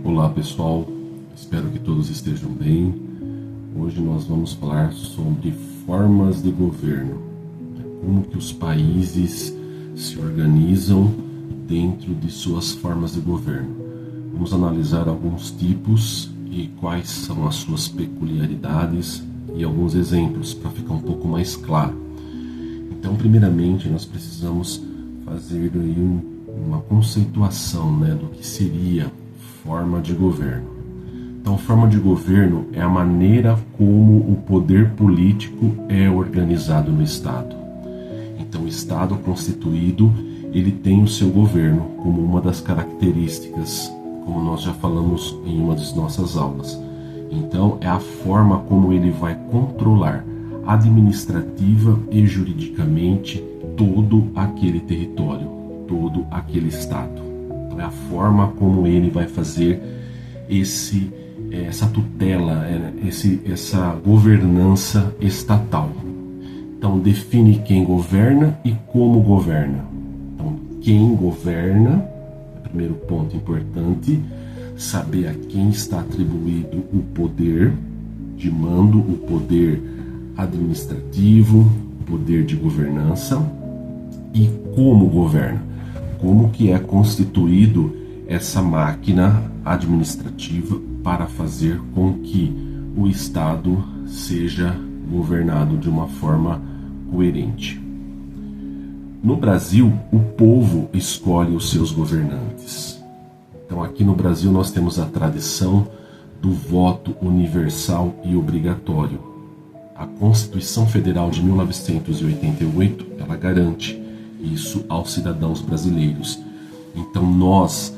Olá pessoal, espero que todos estejam bem. Hoje nós vamos falar sobre formas de governo, como que os países se organizam dentro de suas formas de governo. Vamos analisar alguns tipos e quais são as suas peculiaridades e alguns exemplos para ficar um pouco mais claro. Então, primeiramente, nós precisamos fazer aí uma conceituação, do que seria forma de governo. Então, forma de governo é a maneira como o poder político é organizado no Estado. Então, o Estado constituído, ele tem o seu governo como uma das características, como nós já falamos em uma das nossas aulas. Então, é a forma como ele vai controlar administrativa e juridicamente todo aquele território, todo aquele Estado. Então, é a forma como ele vai fazer essa tutela, essa governança estatal. Então, define quem governa e como governa. Então, quem governa, primeiro ponto importante, saber a quem está atribuído o poder de mando, o poder administrativo, o poder de governança e como governa, como que é constituído essa máquina administrativa para fazer com que o Estado seja governado de uma forma coerente. No Brasil, o povo escolhe os seus governantes. Então, aqui no Brasil, nós temos a tradição do voto universal e obrigatório. A Constituição Federal de 1988, ela garante isso aos cidadãos brasileiros. Então, nós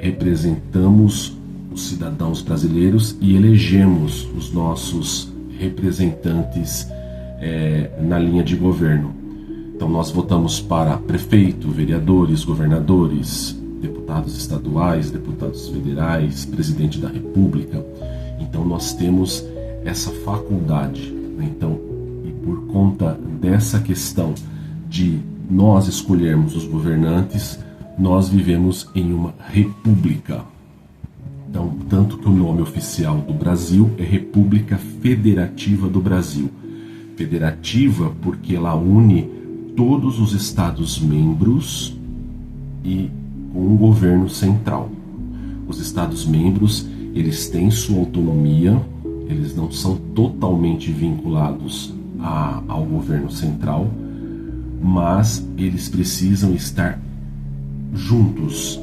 representamos os cidadãos brasileiros e elegemos os nossos representantes na linha de governo. Então, nós votamos para prefeito, vereadores, governadores, deputados estaduais, deputados federais, presidente da República. Então, nós temos essa faculdade. Então, e por conta dessa questão de nós escolhermos os governantes, nós vivemos em uma república. Então, tanto que o nome oficial do Brasil é República Federativa do Brasil. Federativa porque ela une todos os Estados-membros e com um governo central. Os Estados-membros, eles têm sua autonomia, eles não são totalmente vinculados ao governo central, mas eles precisam estar juntos,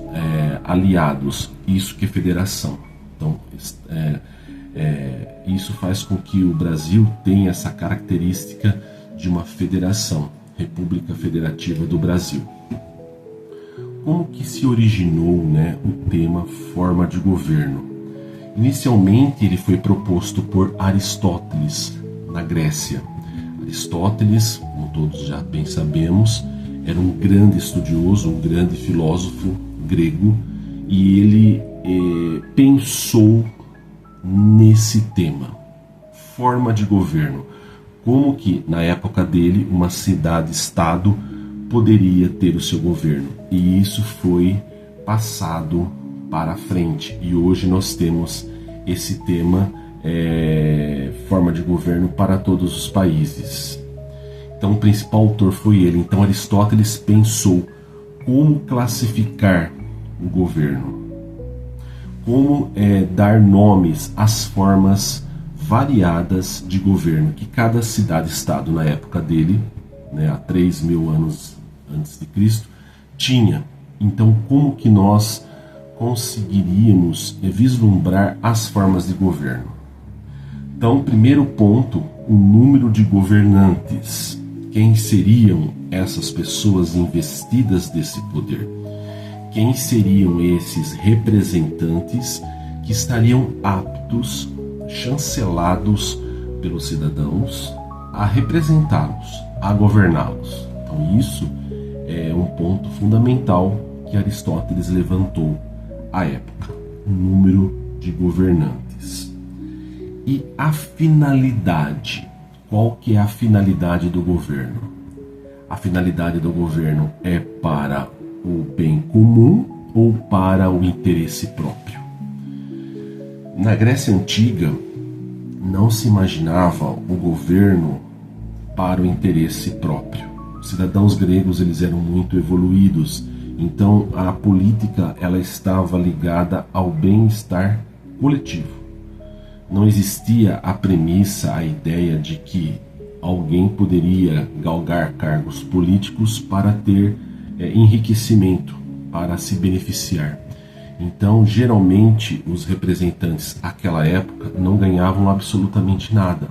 aliados. Isso que é federação. Então, isso faz com que o Brasil tenha essa característica de uma federação, República Federativa do Brasil. Como que se originou, o tema forma de governo? Inicialmente, ele foi proposto por Aristóteles, na Grécia. Aristóteles, como todos já bem sabemos, era um grande estudioso, um grande filósofo grego, e ele pensou nesse tema, forma de governo. Como que, na época dele, uma cidade-estado poderia ter o seu governo. E isso foi passado para frente. E hoje nós temos esse tema, forma de governo para todos os países. Então, o principal autor foi ele. Então, Aristóteles pensou como classificar o governo, como dar nomes às formas variadas de governo que cada cidade-estado, na época dele, há 3.000 anos antes de Cristo, tinha. Então, como que nós conseguiríamos vislumbrar as formas de governo? Então, primeiro ponto, o número de governantes. Quem seriam essas pessoas investidas desse poder? Quem seriam esses representantes que estariam aptos, chancelados pelos cidadãos, a representá-los, a governá-los? Então, isso é um ponto fundamental que Aristóteles levantou à época, o número de governantes. E a finalidade. Qual que é a finalidade do governo? A finalidade do governo é para o bem comum ou para o interesse próprio. Na Grécia Antiga, não se imaginava o governo para o interesse próprio. Os cidadãos gregos, eles eram muito evoluídos, então a política ela estava ligada ao bem-estar coletivo. Não existia a premissa, a ideia de que alguém poderia galgar cargos políticos para ter enriquecimento, para se beneficiar. Então, geralmente, os representantes daquela época não ganhavam absolutamente nada.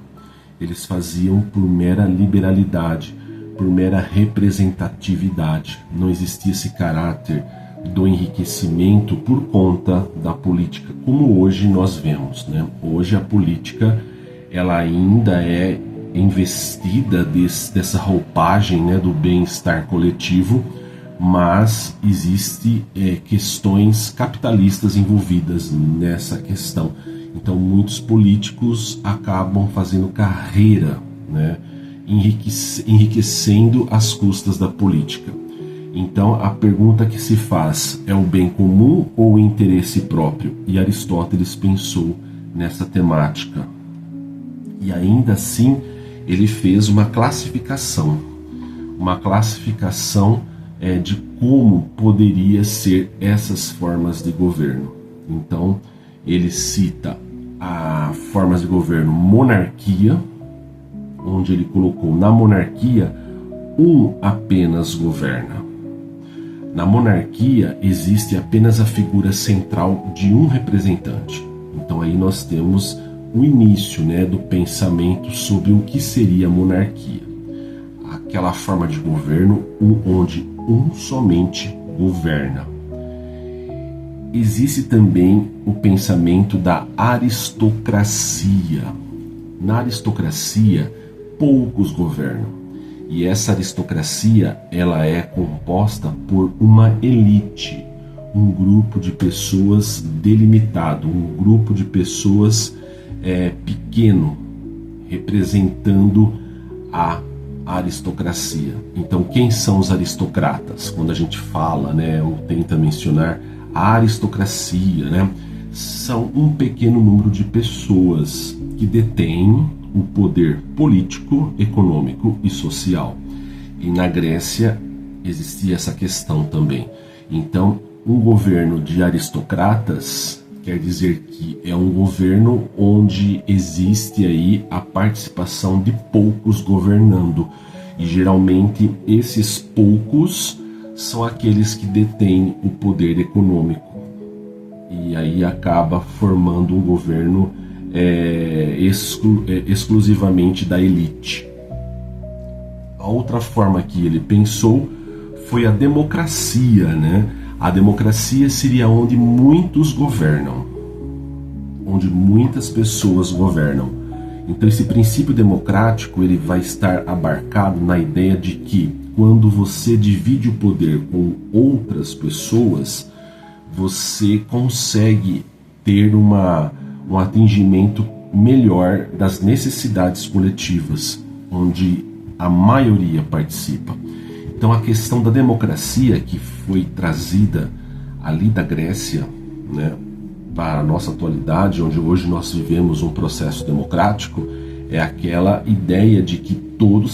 Eles faziam por mera liberalidade, por mera representatividade. Não existia esse caráter do enriquecimento por conta da política, como hoje nós vemos, né? Hoje a política ela ainda é investida dessa roupagem, né, do bem-estar coletivo, mas existe questões capitalistas envolvidas nessa questão. Então muitos políticos acabam fazendo carreira, né, enriquecendo às custas da política. Então a pergunta que se faz é o bem comum ou o interesse próprio? E Aristóteles pensou nessa temática. E ainda assim ele fez uma classificação de como poderia ser essas formas de governo. Então ele cita as formas de governo monarquia, onde ele colocou na monarquia apenas governa. Na monarquia existe apenas a figura central de um representante. Então aí nós temos o início, né, do pensamento sobre o que seria a monarquia. Aquela forma de governo onde somente governa. Existe também o pensamento da aristocracia. Na aristocracia, poucos governam. E essa aristocracia, ela é composta por uma elite, um grupo de pessoas delimitado, um grupo de pessoas pequeno, representando a aristocracia. Então, quem são os aristocratas? Quando a gente fala, né, ou tenta mencionar a aristocracia, né, são um pequeno número de pessoas que detêm o poder político, econômico e social. E na Grécia existia essa questão também. Então, um governo de aristocratas quer dizer que é um governo onde existe aí a participação de poucos governando. E geralmente esses poucos são aqueles que detêm o poder econômico. E aí acaba formando um governo exclusivamente da elite. A outra forma que ele pensou foi a democracia, né? A democracia seria onde muitos governam, onde muitas pessoas governam. Então esse princípio democrático ele vai estar abarcado na ideia de que quando você divide o poder com outras pessoas, você consegue ter um atingimento melhor das necessidades coletivas, onde a maioria participa. Então a questão da democracia que foi trazida ali da Grécia, né, para a nossa atualidade, onde hoje nós vivemos um processo democrático, é aquela ideia de que todo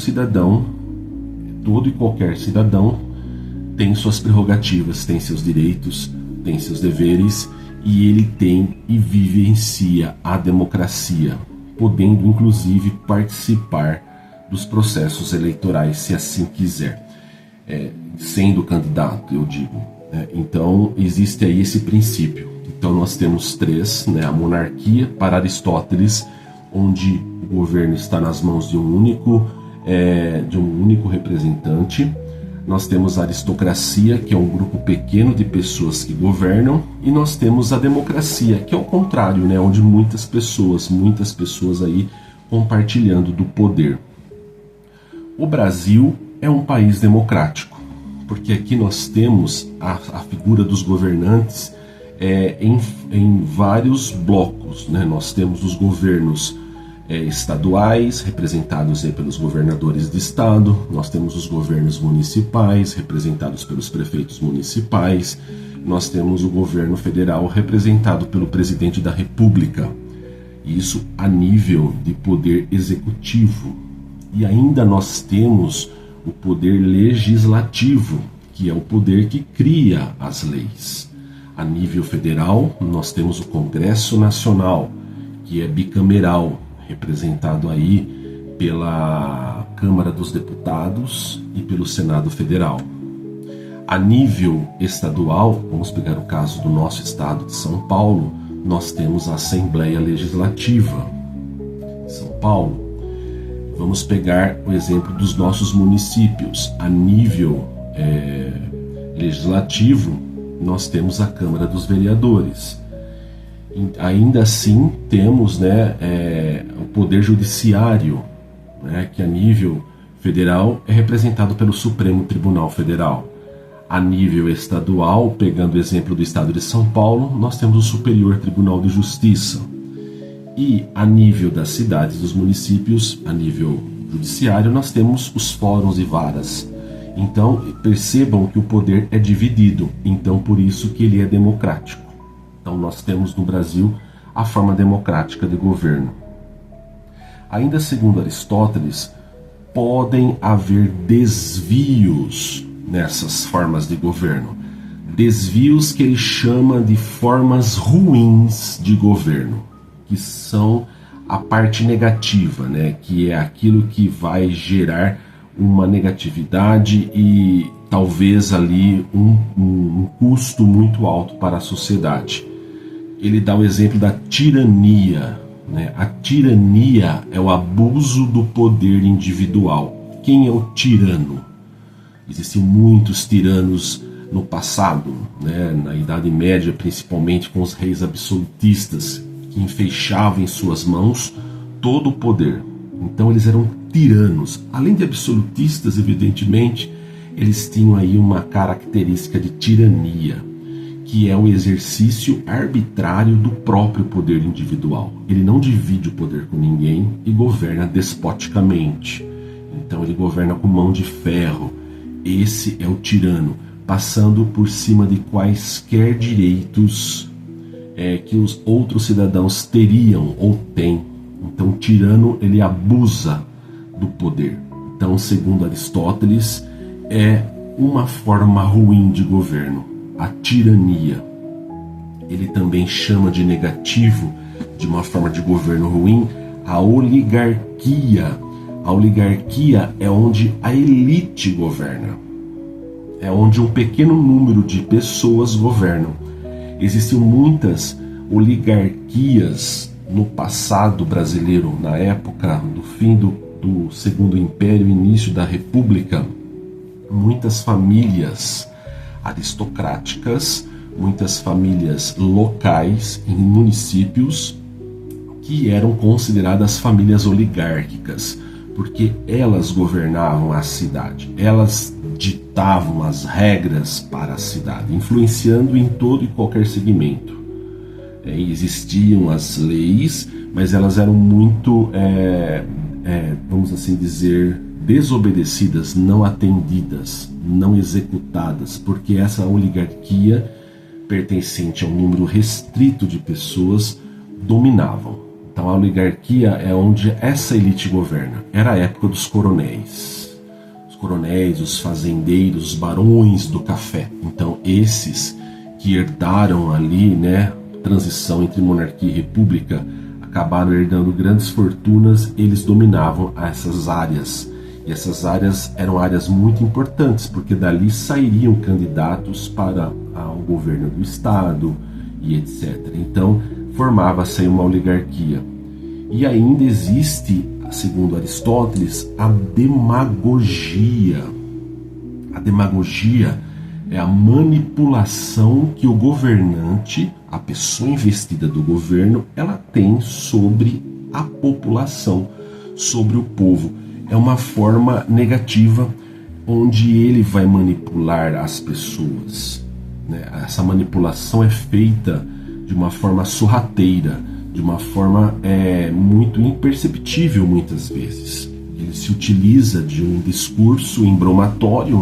e qualquer cidadão tem suas prerrogativas, tem seus direitos, tem seus deveres, e ele tem e vivencia a democracia, podendo inclusive participar dos processos eleitorais, se assim quiser. Sendo candidato, eu digo. Então, existe aí esse princípio. Então, nós temos três, né? A monarquia, para Aristóteles, onde o governo está nas mãos de um único representante. Nós temos a aristocracia, que é um grupo pequeno de pessoas que governam. E nós temos a democracia, que é o contrário, né? Onde muitas pessoas aí compartilhando do poder. O Brasil é um país democrático, porque aqui nós temos a figura dos governantes em vários blocos, né? Nós temos os governos estaduais, representados pelos governadores de estado, nós temos os governos municipais, representados pelos prefeitos municipais, nós temos o governo federal representado pelo presidente da República, isso a nível de poder executivo. E ainda nós temos o poder legislativo, que é o poder que cria as leis. A nível federal, nós temos o Congresso Nacional, que é bicameral, representado aí pela Câmara dos Deputados e pelo Senado Federal. A nível estadual, vamos pegar o caso do nosso estado de São Paulo, nós temos a Assembleia Legislativa de São Paulo. Vamos pegar o exemplo dos nossos municípios. A nível legislativo, nós temos a Câmara dos Vereadores. Ainda assim, temos o Poder Judiciário, que a nível federal é representado pelo Supremo Tribunal Federal. A nível estadual, pegando o exemplo do estado de São Paulo, nós temos o Superior Tribunal de Justiça. E a nível das cidades, dos municípios, a nível judiciário, nós temos os fóruns e varas. Então, percebam que o poder é dividido, então por isso que ele é democrático. Então, nós temos no Brasil a forma democrática de governo. Ainda segundo Aristóteles, podem haver desvios nessas formas de governo. Desvios que ele chama de formas ruins de governo, que são a parte negativa, que é aquilo que vai gerar uma negatividade e talvez ali um custo muito alto para a sociedade. Ele dá o exemplo da tirania. A tirania é o abuso do poder individual. Quem é o tirano? Existiam muitos tiranos no passado, na Idade Média, principalmente com os reis absolutistas, que enfeixavam em suas mãos todo o poder. Então eles eram tiranos. Além de absolutistas, evidentemente, eles tinham aí uma característica de tirania, que é o exercício arbitrário do próprio poder individual. Ele não divide o poder com ninguém e governa despoticamente. Então ele governa com mão de ferro. Esse é o tirano, passando por cima de quaisquer direitos que os outros cidadãos teriam ou têm. Então o tirano, ele abusa do poder. Então, segundo Aristóteles, é uma forma ruim de governo, a tirania. Ele também chama de negativo, de uma forma de governo ruim, a oligarquia. A oligarquia é onde a elite governa. É onde um pequeno número de pessoas governam. Existiam muitas oligarquias no passado brasileiro, na época do fim do Segundo Império, início da República. Muitas famílias aristocráticas, muitas famílias locais em municípios que eram consideradas famílias oligárquicas, porque elas governavam a cidade, elas ditavam as regras para a cidade, influenciando em todo e qualquer segmento. Existiam as leis, mas elas eram muito, vamos assim dizer, desobedecidas, não atendidas, não executadas, porque essa oligarquia, pertencente a um número restrito de pessoas, dominavam. Então a oligarquia é onde essa elite governa. Era a época dos coronéis. Os coronéis, os fazendeiros, os barões do café. Então esses que herdaram ali, transição entre monarquia e república, acabaram herdando grandes fortunas, eles dominavam essas áreas. E essas áreas eram áreas muito importantes, porque dali sairiam candidatos para o governo do estado e etc. Então, formava-se uma oligarquia. E ainda existe, segundo Aristóteles, a demagogia. A demagogia é a manipulação que o governante, a pessoa investida do governo, ela tem sobre a população, sobre o povo. É uma forma negativa onde ele vai manipular as pessoas. Essa manipulação é feita de uma forma sorrateira, de uma forma muito imperceptível muitas vezes. Ele se utiliza de um discurso embromatório,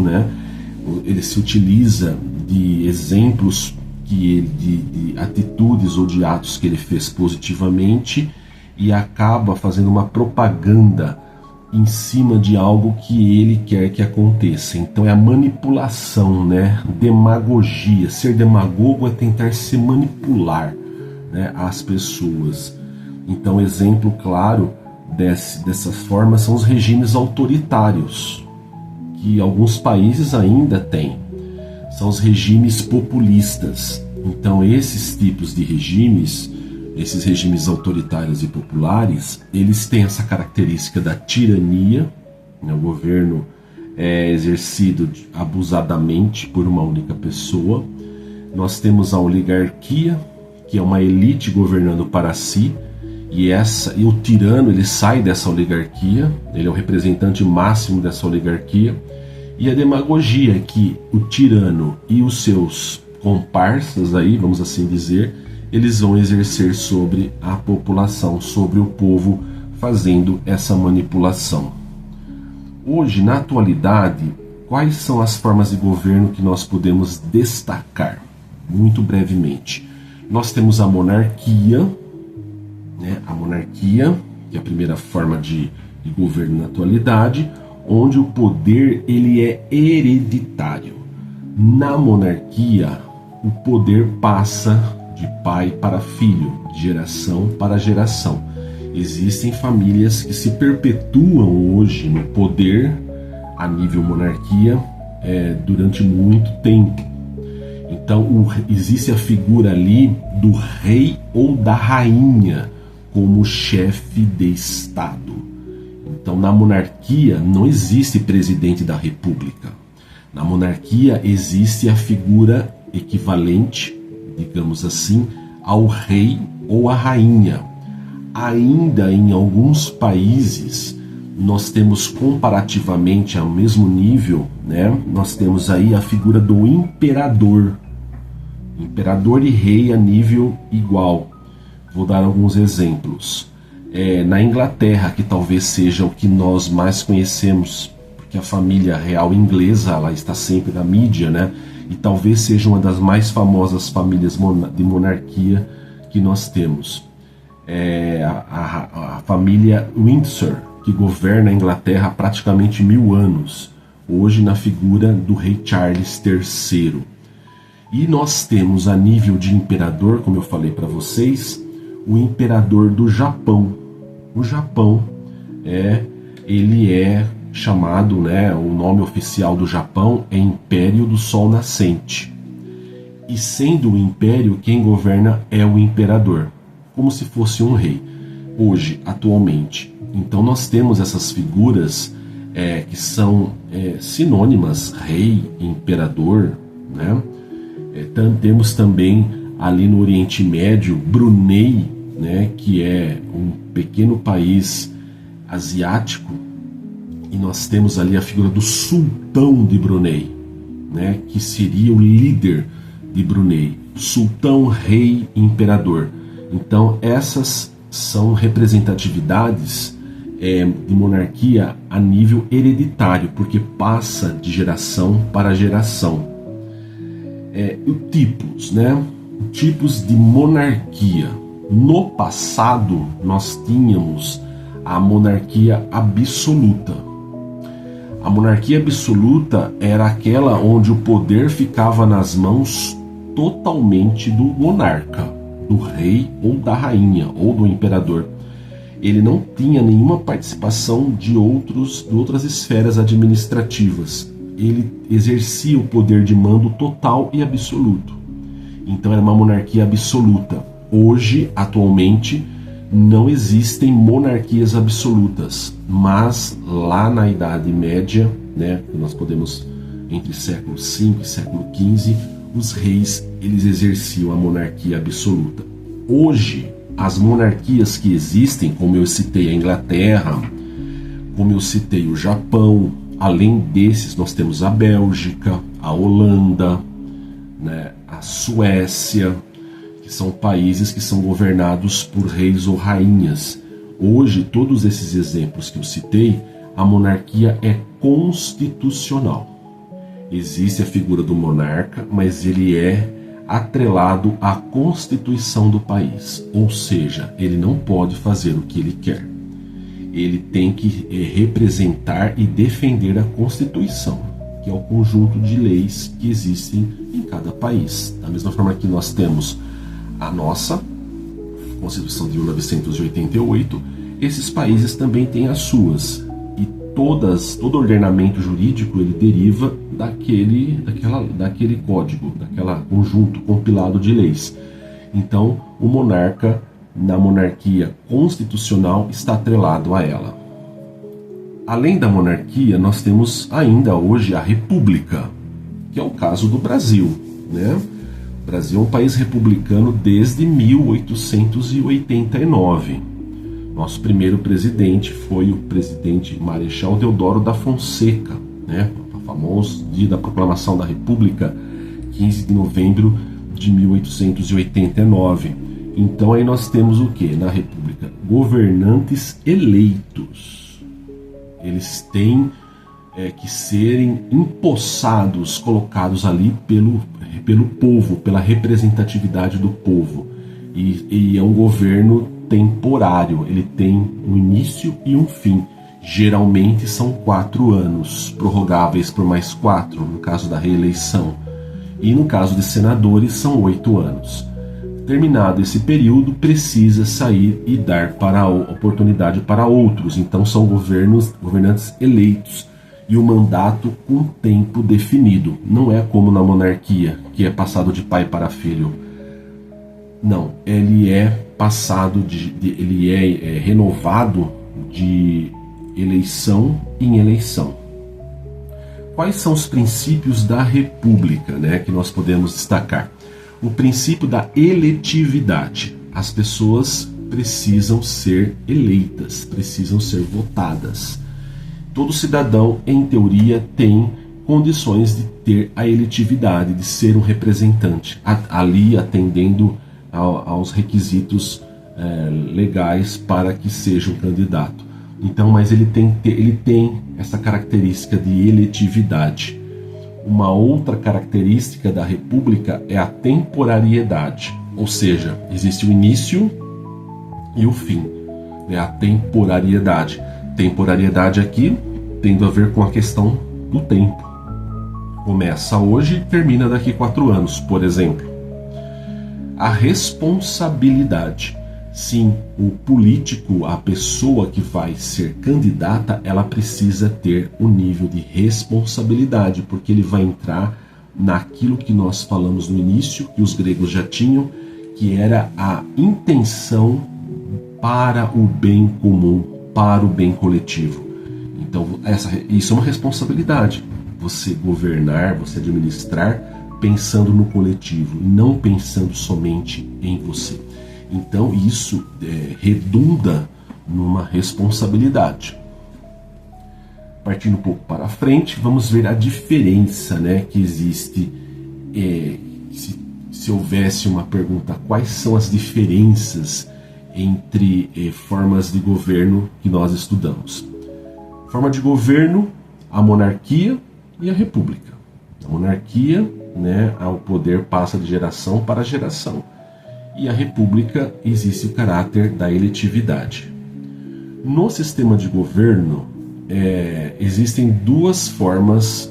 ele se utiliza de exemplos de atitudes ou de atos que ele fez positivamente e acaba fazendo uma propaganda em cima de algo que ele quer que aconteça. Então é a manipulação, né? Demagogia. Ser demagogo é tentar se manipular, né, as pessoas. Então, exemplo claro dessa forma são os regimes autoritários, que alguns países ainda têm. São os regimes populistas. Então, esses tipos de regimes, esses regimes autoritários e populares, eles têm essa característica da tirania, né? O governo é exercido abusadamente por uma única pessoa. Nós temos a oligarquia, que é uma elite governando para si, e o tirano, ele sai dessa oligarquia, ele é o representante máximo dessa oligarquia. E a demagogia, que o tirano e os seus comparsas aí, vamos assim dizer, eles vão exercer sobre a população, sobre o povo, fazendo essa manipulação. Hoje, na atualidade, quais são as formas de governo que nós podemos destacar? Muito brevemente. Nós temos a monarquia, né? A monarquia, que é a primeira forma de governo na atualidade, onde o poder ele é hereditário. Na monarquia, o poder passa de pai para filho, de geração para geração. Existem famílias que se perpetuam hoje no poder a nível monarquia durante muito tempo. Então existe a figura ali do rei ou da rainha como chefe de Estado. Então, na monarquia não existe presidente da república. Na monarquia existe a figura equivalente, digamos assim, ao rei ou à rainha. Ainda em alguns países, nós temos comparativamente ao mesmo nível, né? Nós temos aí a figura do imperador. Imperador e rei a nível igual. Vou dar alguns exemplos. Na Inglaterra, que talvez seja o que nós mais conhecemos, porque a família real inglesa ela está sempre na mídia, né? E talvez seja uma das mais famosas famílias de monarquia que nós temos. A família Windsor, que governa a Inglaterra há praticamente 1000 anos, hoje na figura do rei Charles III. E nós temos a nível de imperador, como eu falei para vocês, o imperador do Japão. O Japão ele é chamado, né, o nome oficial do Japão é Império do Sol Nascente. E sendo o império, quem governa é o imperador, como se fosse um rei, hoje, atualmente. Então nós temos essas figuras que são sinônimas, rei, imperador, né? Temos também ali no Oriente Médio, Brunei, né, que é um pequeno país asiático, e nós temos ali a figura do sultão de Brunei, né, que seria o líder de Brunei, sultão, rei, imperador. Então essas são representatividades de monarquia a nível hereditário, porque passa de geração para geração. Tipos, né? Tipos de monarquia. No passado, nós tínhamos a monarquia absoluta. A monarquia absoluta era aquela onde o poder ficava nas mãos totalmente do monarca, do rei ou da rainha ou do imperador. Ele não tinha nenhuma participação de outras esferas administrativas. Ele exercia o poder de mando total e absoluto. Então era uma monarquia absoluta. Hoje, atualmente, não existem monarquias absolutas, mas lá na Idade Média, né, nós podemos entre século V e século XV, os reis eles exerciam a monarquia absoluta. Hoje, as monarquias que existem, como eu citei a Inglaterra, como eu citei o Japão, além desses nós temos a Bélgica, a Holanda, né, a Suécia, que são países que são governados por reis ou rainhas. Hoje, todos esses exemplos que eu citei, a monarquia é constitucional. Existe a figura do monarca, mas ele é atrelado à Constituição do país, ou seja, ele não pode fazer o que ele quer. Ele tem que representar e defender a Constituição, que é o conjunto de leis que existem em cada país. Da mesma forma que nós temos a nossa Constituição de 1988, esses países também têm as suas. E todo ordenamento jurídico ele deriva daquele código, daquele conjunto compilado de leis. Então, o monarca, na monarquia constitucional, está atrelado a ela. Além da monarquia, nós temos ainda hoje a república, que é o caso do Brasil, né? O Brasil é um país republicano desde 1889. Nosso primeiro presidente foi o presidente Marechal Deodoro da Fonseca, né? O famoso dia da proclamação da República, 15 de novembro de 1889. Então aí nós temos o que na República? Governantes eleitos. Eles têm que serem empossados, colocados ali pelo povo, pela representatividade do povo. E é um governo temporário, ele tem um início e um fim. Geralmente são 4 anos, prorrogáveis por mais 4, no caso da reeleição. E no caso de senadores, são 8 anos. Terminado esse período, precisa sair e dar oportunidade para outros. Então são governantes eleitos e o mandato com tempo definido. Não é como na monarquia, que é passado de pai para filho. Não, ele é passado, ele é renovado de eleição em eleição. Quais são os princípios da República, né, que nós podemos destacar? O princípio da eletividade. As pessoas precisam ser eleitas, precisam ser votadas. Todo cidadão, em teoria, tem condições de ter a eletividade, de ser um representante, ali atendendo aos requisitos legais para que seja um candidato. Então, mas ele tem essa característica de eletividade. Uma outra característica da República é a temporariedade, ou seja, existe o início e o fim, né? A temporariedade. Temporariedade aqui tendo a ver com a questão do tempo. Começa hoje e termina daqui 4 anos, por exemplo. A responsabilidade. Sim, o político, a pessoa que vai ser candidata, ela precisa ter um nível de responsabilidade, porque ele vai entrar naquilo que nós falamos no início, que os gregos já tinham, que era a intenção para o bem comum, para o bem coletivo. Então, isso é uma responsabilidade. Você governar, você administrar, pensando no coletivo, e não pensando somente em você. Então isso redunda numa responsabilidade. Partindo um pouco para frente, vamos ver a diferença, né, que existe. Se houvesse uma pergunta, quais são as diferenças entre formas de governo que nós estudamos? Forma de governo, a monarquia e a república. A monarquia, né, o poder passa de geração para geração. E a república existe o caráter da eletividade. No sistema de governo, existem 2 formas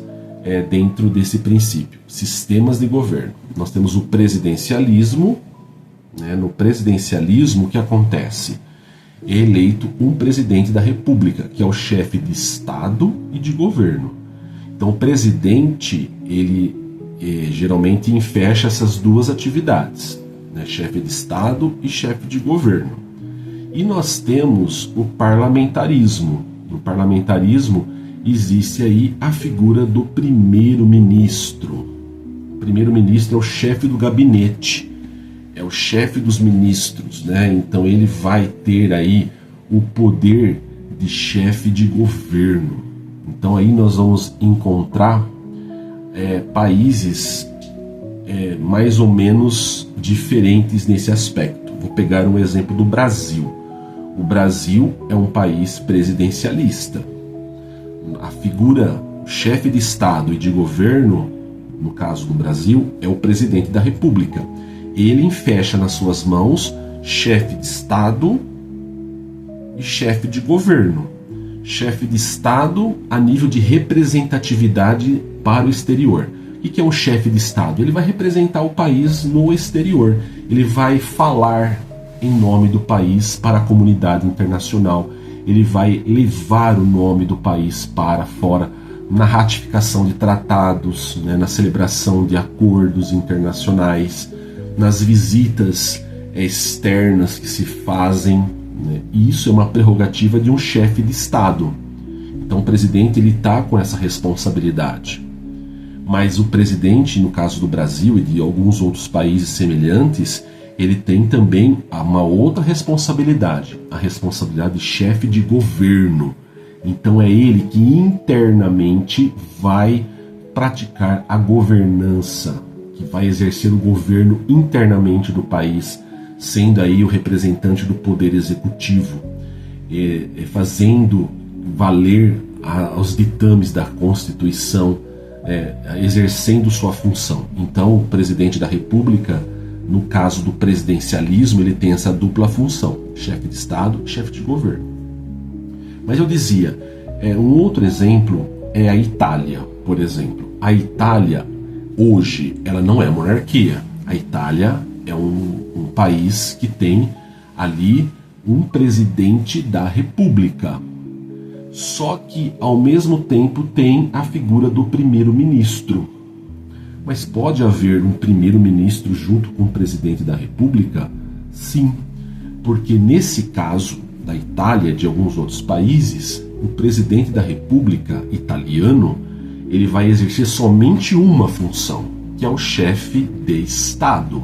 dentro desse princípio. Sistemas de governo. Nós temos o presidencialismo. Né? No presidencialismo, o que acontece? É eleito um presidente da república, que é o chefe de Estado e de governo. Então o presidente, ele geralmente enfecha essas 2 atividades, né? Chefe de Estado e chefe de governo. E nós temos o parlamentarismo. No parlamentarismo existe aí a figura do primeiro-ministro. O primeiro-ministro é o chefe do gabinete, é o chefe dos ministros, né? Então ele vai ter aí o poder de chefe de governo. Então aí nós vamos encontrar países mais ou menos diferentes nesse aspecto. Vou pegar um exemplo do Brasil. O Brasil é um país presidencialista. A figura, o chefe de Estado e de governo, no caso do Brasil, é o presidente da República. Ele enfecha nas suas mãos chefe de Estado e chefe de governo. Chefe de Estado a nível de representatividade para o exterior. O que é um chefe de Estado? Ele vai representar o país no exterior. Ele vai falar em nome do país para a comunidade internacional. Ele vai levar o nome do país para fora na ratificação de tratados, né, na celebração de acordos internacionais, nas visitas externas que se fazem, né? E isso é uma prerrogativa de um chefe de Estado. Então o presidente está com essa responsabilidade. Mas o presidente, no caso do Brasil e de alguns outros países semelhantes, ele tem também uma outra responsabilidade, a responsabilidade de chefe de governo. Então é ele que internamente vai praticar a governança, que vai exercer o governo internamente do país, sendo aí o representante do poder executivo, fazendo valer os ditames da Constituição, exercendo sua função. Então o presidente da República, no caso do presidencialismo, ele tem essa dupla função, chefe de Estado e chefe de governo. Mas eu dizia, um outro exemplo é a Itália, por exemplo. A Itália, hoje, ela não é monarquia. A Itália é um país que tem ali um presidente da República. Só que, ao mesmo tempo, tem a figura do primeiro-ministro. Mas pode haver um primeiro-ministro junto com o presidente da República? Sim, porque nesse caso da Itália e de alguns outros países, o presidente da República italiano, ele vai exercer somente uma função, que é o chefe de Estado.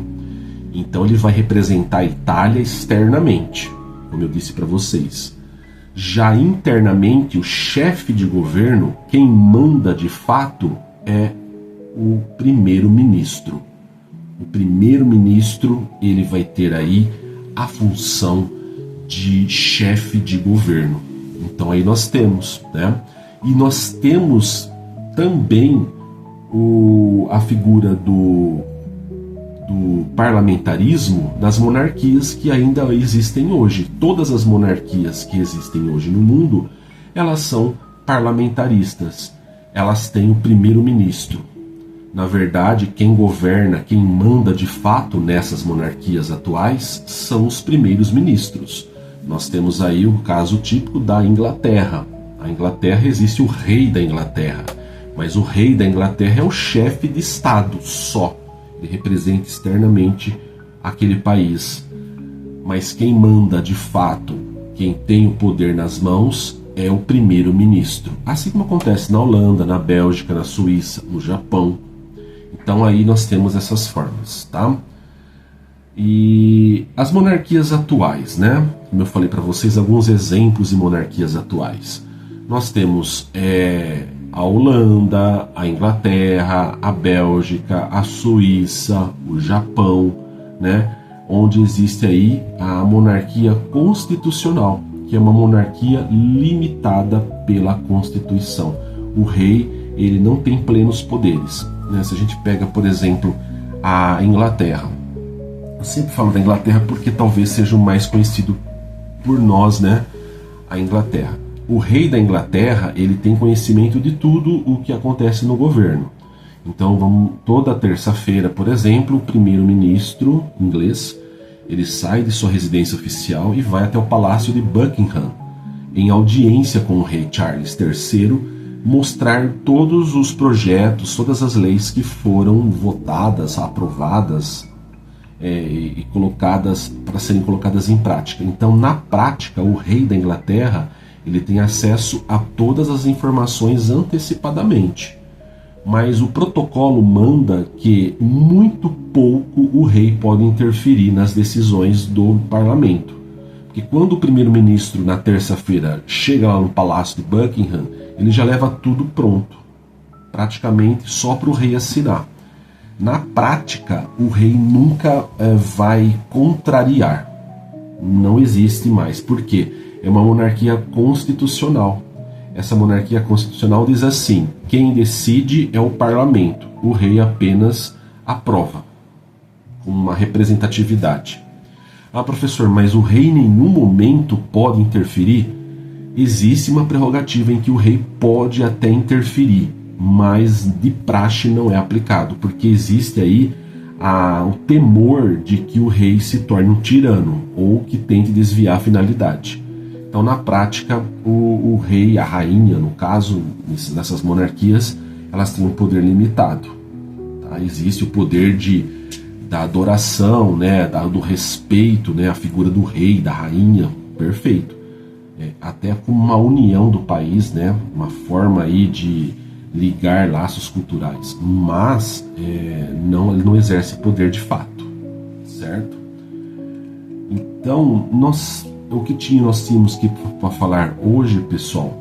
Então ele vai representar a Itália externamente, como eu disse para vocês. Já internamente, o chefe de governo, quem manda de fato é o primeiro-ministro. O primeiro-ministro, ele vai ter aí a função de chefe de governo. Então aí nós temos, né? E nós temos também a figura do parlamentarismo nas monarquias que ainda existem hoje. Todas as monarquias que existem hoje no mundo, elas são parlamentaristas. Elas têm o primeiro-ministro. Na verdade, quem governa, quem manda de fato nessas monarquias atuais são os primeiros ministros. Nós temos aí o caso típico da Inglaterra. A Inglaterra, existe o rei da Inglaterra, mas o rei da Inglaterra é o chefe de Estado só. Ele representa externamente aquele país. Mas quem manda de fato, quem tem o poder nas mãos, é o primeiro-ministro. Assim como acontece na Holanda, na Bélgica, na Suíça, no Japão. Então aí nós temos essas formas, tá? E as monarquias atuais, né? Como eu falei para vocês, alguns exemplos de monarquias atuais. Nós temos a Holanda, a Inglaterra, a Bélgica, a Suíça, o Japão, né? Onde existe aí a monarquia constitucional, que é uma monarquia limitada pela Constituição. O rei, ele não tem plenos poderes, né? Se a gente pega, por exemplo, a Inglaterra. Eu sempre falo da Inglaterra porque talvez seja o mais conhecido por nós, né? A Inglaterra. O rei da Inglaterra, ele tem conhecimento de tudo o que acontece no governo. Então, toda terça-feira, por exemplo, o primeiro-ministro inglês, ele sai de sua residência oficial e vai até o Palácio de Buckingham, em audiência com o rei Charles III, mostrar todos os projetos, todas as leis que foram votadas, aprovadas, e colocadas para serem colocadas em prática. Então, na prática, o rei da Inglaterra, ele tem acesso a todas as informações antecipadamente. Mas o protocolo manda que muito pouco o rei pode interferir nas decisões do parlamento. Porque quando o primeiro-ministro, na terça-feira, chega lá no Palácio de Buckingham, ele já leva tudo pronto, praticamente só para o rei assinar. Na prática, o rei nunca vai contrariar. Não existe mais. Por quê? É uma monarquia constitucional. essa monarquia constitucional diz assim: quem decide é o parlamento, o rei apenas aprova, com uma representatividade. Ah, professor, mas o rei em nenhum momento pode interferir? Existe uma prerrogativa em que o rei pode até interferir, mas de praxe não é aplicado, porque existe aí o temor de que o rei se torne um tirano ou que tente desviar a finalidade. Então, na prática, o rei, a rainha, no caso, nessas monarquias, elas têm um poder limitado. Tá? Existe o poder da adoração, né, do respeito, né, a figura do rei, da rainha, perfeito. Até como uma união do país, né, uma forma aí de ligar laços culturais, mas ele não exerce poder de fato, certo? Então, o que nós tínhamos que para falar hoje, pessoal,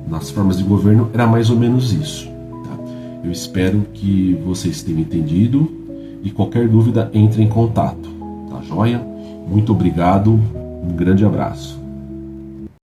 nas formas de governo, era mais ou menos isso. Tá? Eu espero que vocês tenham entendido e qualquer dúvida, entre em contato. Tá joia? Muito obrigado, um grande abraço.